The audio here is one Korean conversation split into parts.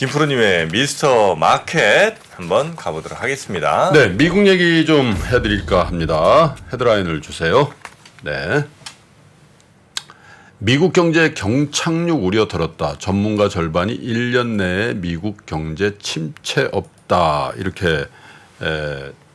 김프로님의 미스터 마켓 한번 가보도록 하겠습니다. 네, 미국 얘기 좀 해드릴까 합니다. 헤드라인을 주세요. 네. 미국 경제 경착륙 우려 들었다. 전문가 절반이 1년 내에 미국 경제 침체 없다. 이렇게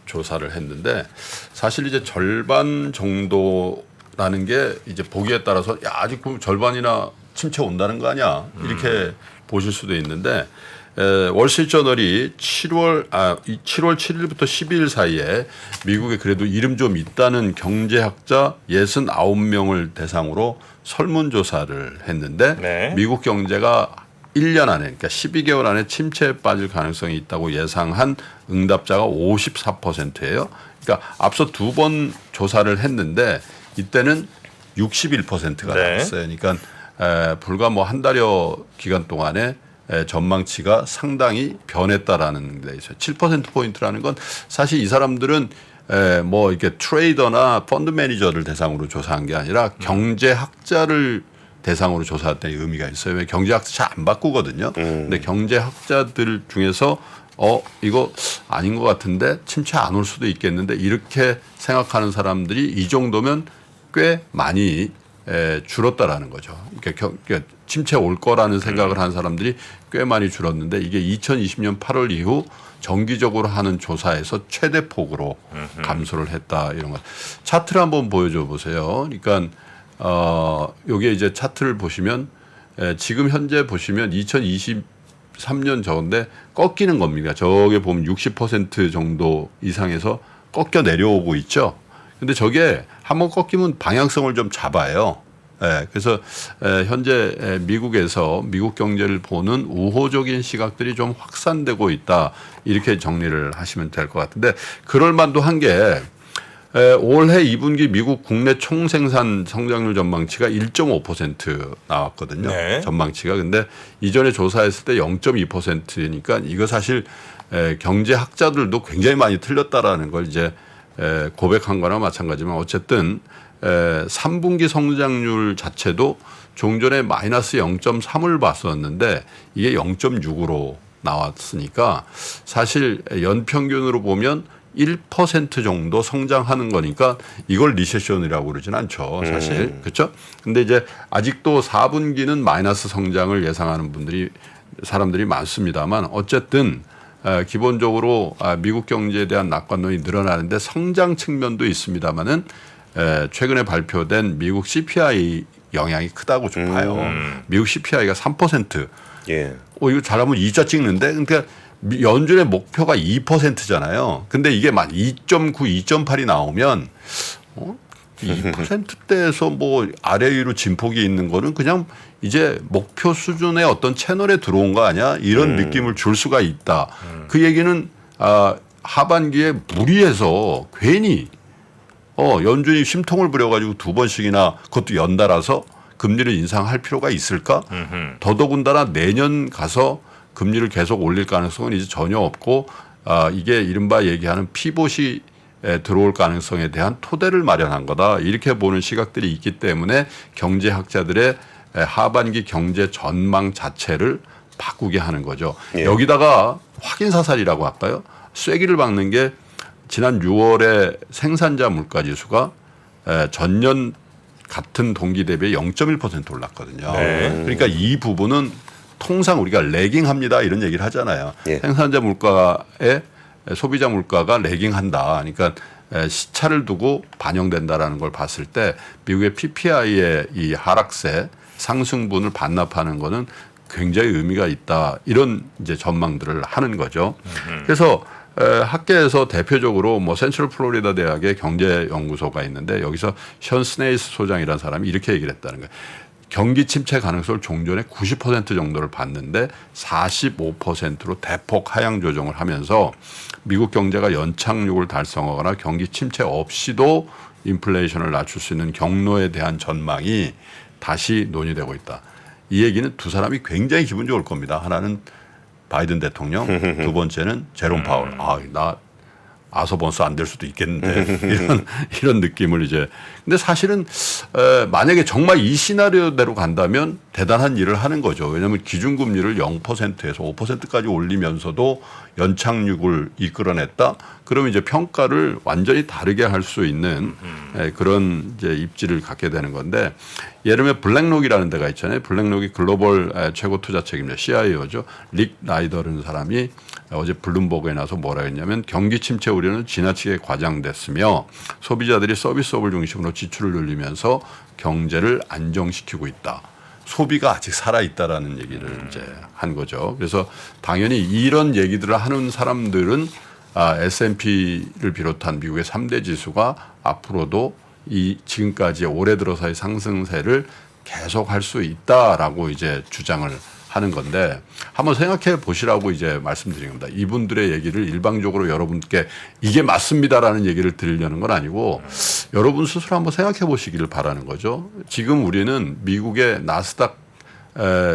조사를 했는데 사실 이제 절반 정도라는 게 이제 보기에 따라서 야, 아직 절반이나 침체 온다는 거 아니야. 이렇게 보실 수도 있는데 월스트리트저널이 7월 7일부터 12일 사이에 미국에 그래도 이름 좀 있다는 경제학자 69명을 대상으로 설문조사를 했는데 네. 미국 경제가 1년 안에 그러니까 12개월 안에 침체에 빠질 가능성이 있다고 예상한 응답자가 54%예요. 그러니까 앞서 두 번 조사를 했는데 이때는 61%가 네. 나왔어요. 그러니까 불과 뭐 한 달여 기간 동안에 전망치가 상당히 변했다라는 데 있어요. 7%포인트라는 건 사실 이 사람들은 뭐 이렇게 트레이더나 펀드 매니저를 대상으로 조사한 게 아니라 경제학자를 대상으로 조사했다는 의미가 있어요. 왜 경제학자 잘 안 바꾸거든요. 근데 경제학자들 중에서 이거 아닌 것 같은데 침체 안 올 수도 있겠는데 이렇게 생각하는 사람들이 이 정도면 꽤 많이 줄었다라는 거죠. 그러니까 침체 올 거라는 생각을 한 사람들이 꽤 많이 줄었는데 이게 2020년 8월 이후 정기적으로 하는 조사에서 최대 폭으로 감소를 했다 이런 것. 차트를 한번 보여줘 보세요. 그러니까 요게 이제 차트를 보시면 지금 현재 보시면 2023년 저건데 꺾이는 겁니다. 저게 보면 60% 정도 이상에서 꺾여 내려오고 있죠. 근데 저게 한번 꺾이면 방향성을 좀 잡아요. 그래서 현재 미국에서 미국 경제를 보는 우호적인 시각들이 좀 확산되고 있다. 이렇게 정리를 하시면 될 것 같은데 그럴 만도 한 게 올해 2분기 미국 국내 총생산 성장률 전망치가 1.5% 나왔거든요. 네. 전망치가. 근데 이전에 조사했을 때 0.2%니까 이거 사실 경제학자들도 굉장히 많이 틀렸다라는 걸 이제 고백한 거나 마찬가지지만 어쨌든 3분기 성장률 자체도 종전에 마이너스 0.3을 봤었는데 이게 0.6으로 나왔으니까 사실 연평균으로 보면 1% 정도 성장하는 거니까 이걸 리세션이라고 그러진 않죠. 사실. 그렇죠? 근데 이제 아직도 4분기는 마이너스 성장을 예상하는 사람들이 많습니다만 어쨌든 기본적으로 미국 경제에 대한 낙관론이 늘어나는데 성장 측면도 있습니다만은 최근에 발표된 미국 CPI 영향이 크다고 좀 봐요. 미국 CPI가 3%. 예. 이거 잘하면 2자 찍는데 그러니까 연준의 목표가 2%잖아요. 근데 이게 만 2.9, 2.8이 나오면 2%대에서 뭐 아래 위로 진폭이 있는 거는 그냥 이제 목표 수준의 어떤 채널에 들어온 거 아니야? 이런 느낌을 줄 수가 있다. 그 얘기는 하반기에 무리해서 괜히 연준이 심통을 부려가지고 두 번씩이나 그것도 연달아서 금리를 인상할 필요가 있을까? 더더군다나 내년 가서 금리를 계속 올릴 가능성은 이제 전혀 없고 이게 이른바 얘기하는 피봇이 들어올 가능성에 대한 토대를 마련한 거다. 이렇게 보는 시각들이 있기 때문에 경제학자들의 하반기 경제 전망 자체를 바꾸게 하는 거죠. 예. 여기다가 확인사살이라고 할까요? 쐐기를 박는 게 지난 6월에 생산자 물가지수가 전년 같은 동기 대비에 0.1% 올랐거든요. 네. 그러니까 이 부분은 통상 우리가 레깅합니다 이런 얘기를 하잖아요. 예. 생산자 물가에 소비자 물가가 레깅한다. 그러니까 시차를 두고 반영된다라는 걸 봤을 때 미국의 PPI의 이 하락세 상승분을 반납하는 거는 굉장히 의미가 있다. 이런 이제 전망들을 하는 거죠. 그래서 학계에서 대표적으로 뭐 센트럴 플로리다 대학의 경제연구소가 있는데 여기서 션 스네이스 소장이라는 사람이 이렇게 얘기를 했다는 거예요. 경기 침체 가능성을 종전에 90% 정도를 봤는데 45%로 대폭 하향 조정을 하면서 미국 경제가 연착륙을 달성하거나 경기 침체 없이도 인플레이션을 낮출 수 있는 경로에 대한 전망이 다시 논의되고 있다. 이 얘기는 두 사람이 굉장히 기분 좋을 겁니다. 하나는 바이든 대통령, 두 번째는 제롬 파월. 나 아서번스 안 될 수도 있겠는데 이런 느낌을 이제 근데 사실은 만약에 정말 이 시나리오대로 간다면 대단한 일을 하는 거죠. 왜냐하면 기준금리를 0%에서 5%까지 올리면서도 연착륙을 이끌어냈다. 그러면 이제 평가를 완전히 다르게 할 수 있는 그런 이제 입지를 갖게 되는 건데 예를 들면 블랙록이라는 데가 있잖아요. 블랙록이 글로벌 최고 투자 책임자 CIO죠. 릭 라이더라는 사람이 어제 블룸버그에 나서 뭐라 했냐면 경기 침체 우려는 지나치게 과장됐으며 소비자들이 서비스업을 중심으로 지출을 늘리면서 경제를 안정시키고 있다. 소비가 아직 살아있다라는 얘기를 이제 한 거죠. 그래서 당연히 이런 얘기들을 하는 사람들은 S&P를 비롯한 미국의 3대 지수가 앞으로도 이 지금까지 올해 들어서의 상승세를 계속할 수 있다라고 이제 주장을 하는 건데 한번 생각해 보시라고 이제 말씀드린 겁니다. 이분들의 얘기를 일방적으로 여러분께 이게 맞습니다라는 얘기를 드리려는 건 아니고 여러분 스스로 한번 생각해 보시기를 바라는 거죠. 지금 우리는 미국의 나스닥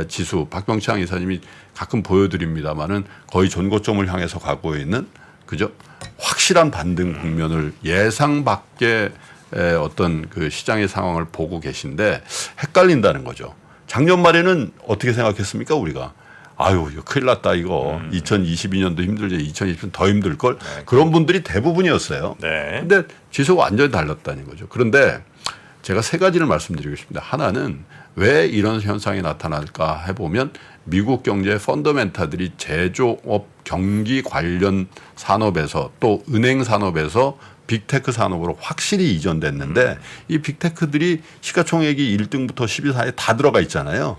지수 박병창 이사님이 가끔 보여드립니다마는 거의 전고점을 향해서 가고 있는 그죠? 확실한 반등 국면을 예상 밖의 어떤 그 시장의 상황을 보고 계신데 헷갈린다는 거죠. 작년 말에는 어떻게 생각했습니까 우리가? 아유 이거 큰일 났다 이거 2022년도 힘들지 2020년 더 힘들걸 그런 분들이 대부분이었어요. 네. 근데 지수가 완전히 달랐다는 거죠. 그런데 제가 세 가지를 말씀드리고 싶습니다. 하나는 왜 이런 현상이 나타날까 해보면 미국 경제의 펀더멘탈들이 제조업 경기 관련 산업에서 또 은행 산업에서 빅테크 산업으로 확실히 이전됐는데 이 빅테크들이 시가총액이 1등부터 10위 사이에 다 들어가 있잖아요.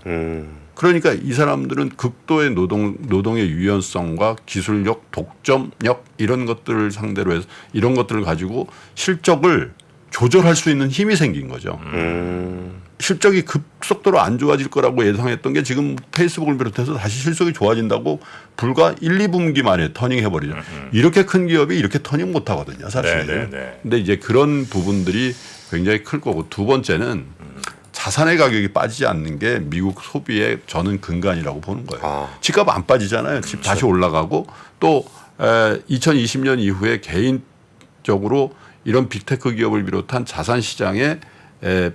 그러니까 이 사람들은 극도의 노동의 유연성과 기술력, 독점력 이런 것들을 상대로 해서 이런 것들을 가지고 실적을 조절할 수 있는 힘이 생긴 거죠. 실적이 급속도로 안 좋아질 거라고 예상했던 게 지금 페이스북을 비롯해서 다시 실적이 좋아진다고 불과 1, 2분기 만에 터닝해버리죠. 이렇게 큰 기업이 이렇게 터닝 못 하거든요, 사실. 근데 이제 그런 부분들이 굉장히 클 거고 두 번째는 자산의 가격이 빠지지 않는 게 미국 소비의 저는 근간이라고 보는 거예요. 집값 안 빠지잖아요. 집 다시 올라가고 또 2020년 이후에 개인적으로 이런 빅테크 기업을 비롯한 자산 시장에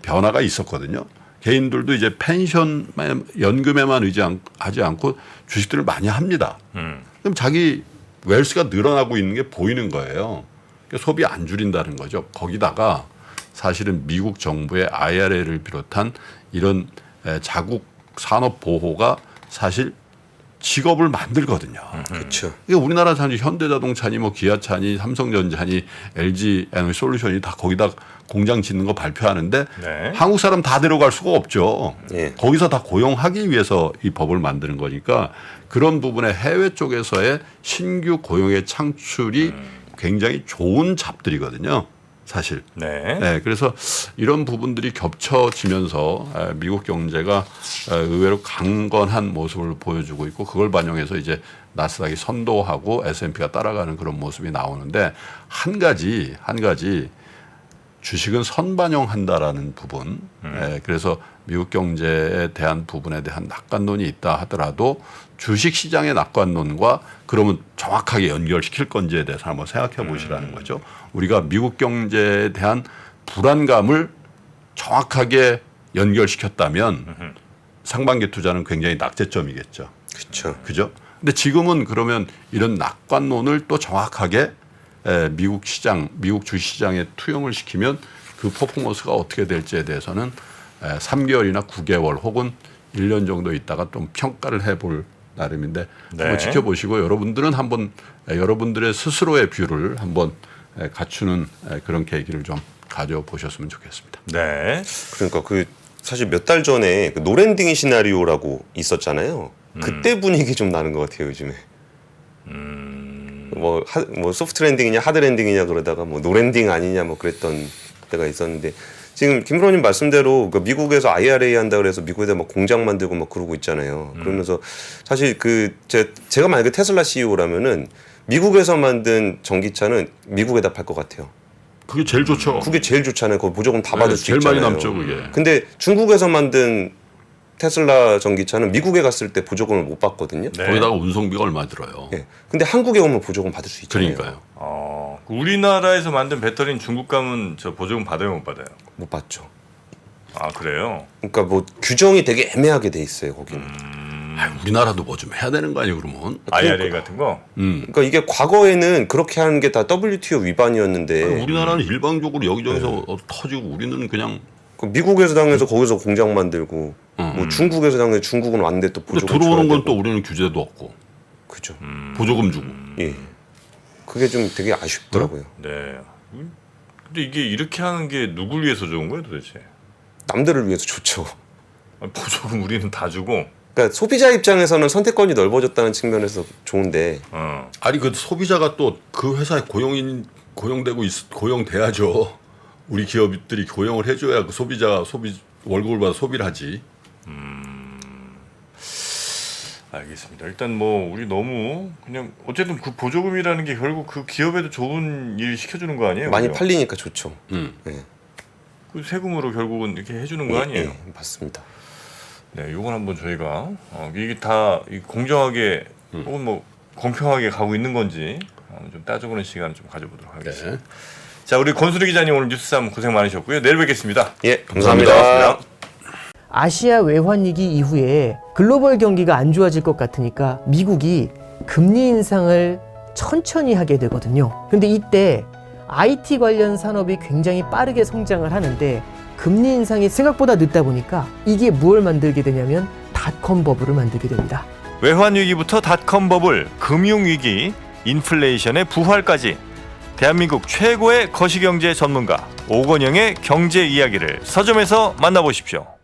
변화가 있었거든요. 개인들도 이제 펜션, 연금에만 의지하지 않고 주식들을 많이 합니다. 그럼 자기 웰스가 늘어나고 있는 게 보이는 거예요. 그러니까 소비 안 줄인다는 거죠. 거기다가 사실은 미국 정부의 IRA를 비롯한 이런 자국 산업 보호가 사실 직업을 만들거든요. 그렇죠. 그러니까 우리나라 사람이 현대자동차니 뭐 기아차니 삼성전자니 LG 에너지솔루션이 다 거기다 공장 짓는 거 발표하는데 네. 한국 사람 다 데려갈 수가 없죠. 예. 거기서 다 고용하기 위해서 이 법을 만드는 거니까 그런 부분에 해외 쪽에서의 신규 고용의 창출이 굉장히 좋은 잡들이거든요. 사실. 네. 네, 그래서 이런 부분들이 겹쳐지면서 미국 경제가 의외로 강건한 모습을 보여주고 있고 그걸 반영해서 이제 나스닥이 선도하고 S&P가 따라가는 그런 모습이 나오는데 한 가지 주식은 선반영한다라는 부분. 그래서 미국 경제에 대한 부분에 대한 낙관론이 있다 하더라도 주식 시장의 낙관론과 그러면 정확하게 연결시킬 건지에 대해서 한번 생각해 보시라는 거죠. 우리가 미국 경제에 대한 불안감을 정확하게 연결시켰다면 상반기 투자는 굉장히 낙제점이겠죠. 그렇죠. 그죠? 근데 지금은 그러면 이런 낙관론을 또 정확하게 미국 시장, 미국 주시장에 투영을 시키면 그 퍼포먼스가 어떻게 될지에 대해서는 3개월이나 9개월 혹은 1년 정도 있다가 좀 평가를 해볼 나름인데 네. 한번 지켜보시고 여러분들은 한번 여러분들의 스스로의 뷰를 한번 갖추는 그런 계기를 좀 가져보셨으면 좋겠습니다. 네. 그러니까 그 사실 몇 달 전에 그 노랜딩 시나리오라고 있었잖아요. 그때 분위기 좀 나는 것 같아요 요즘에. 뭐 소프트 랜딩이냐 하드 랜딩이냐 그러다가 뭐 노랜딩 아니냐 뭐 그랬던 때가 있었는데 지금 김프로님 말씀대로 그 미국에서 IRA 한다 그래서 미국에다 막 공장 만들고 막 그러고 있잖아요. 그러면서 사실 그 제가 만약에 테슬라 CEO라면은 미국에서 만든 전기차는 미국에다 팔 것 같아요. 그게 제일 좋죠. 그게 제일 좋잖아요. 그 보조금 다 받을 수 제일 있잖아요. 많이 남죠, 그게. 근데 중국에서 만든 테슬라 전기차는 미국에 갔을 때 보조금을 못 받거든요. 네. 거기다가 운송비가 얼마 들어요. 예. 근데 한국에 오면 보조금 받을 수 있잖아요. 그러니까요. 우리나라에서 만든 배터리는 중국 가면 저 보조금 받아요, 못 받아요? 못 받죠. 아 그래요? 그러니까 뭐 규정이 되게 애매하게 돼 있어요 거기는. 우리나라도 뭐 좀 해야 되는 거 아니에요 그러면? IRA 같은 거? 그러니까 이게 과거에는 그렇게 하는 게 다 WTO 위반이었는데 우리나라는 일방적으로 여기저기서 터지고 우리는 그냥 그 미국에서 당해서 거기서 공장 만들고 뭐 중국에서 당해서 중국은 왔는데 또 근데 보조금 들어오는 줘야 건 또 되고. 우리는 규제도 없고 그죠. 보조금 주고. 예. 그게 좀 되게 아쉽더라고요. 네. 근데 이게 이렇게 하는 게 누굴 위해서 좋은 거예요, 도대체? 남들을 위해서 좋죠. 보조금 우리는 다 주고. 그러니까 소비자 입장에서는 선택권이 넓어졌다는 측면에서 좋은데 아니 그 소비자가 또 그 회사에 고용돼야죠. 우리 기업들이 고용을 해줘야 그 소비자 월급을 받아 소비를 하지. 알겠습니다. 일단 뭐 우리 너무 그냥 어쨌든 그 보조금이라는 게 결국 그 기업에도 좋은 일 시켜주는 거 아니에요? 많이 그죠? 팔리니까 좋죠. 예. 그 세금으로 결국은 이렇게 해주는 거 아니에요? 예, 맞습니다. 네, 요건 한번 저희가 이게 다 공정하게 혹은 뭐 공평하게 가고 있는 건지 좀 따져보는 시간 좀 가져보도록 하겠습니다. 네. 자, 우리 권수리 기자님 오늘 뉴스3 고생 많으셨고요. 내일 뵙겠습니다. 예, 감사합니다. 고맙습니다. 아시아 외환 위기 이후에 글로벌 경기가 안 좋아질 것 같으니까 미국이 금리 인상을 천천히 하게 되거든요. 근데 이때 IT 관련 산업이 굉장히 빠르게 성장을 하는데 금리 인상이 생각보다 늦다 보니까 이게 뭘 만들게 되냐면 닷컴 버블을 만들게 됩니다. 외환 위기부터 닷컴 버블, 금융 위기, 인플레이션의 부활까지 대한민국 최고의 거시경제 전문가 오건영의 경제 이야기를 서점에서 만나보십시오.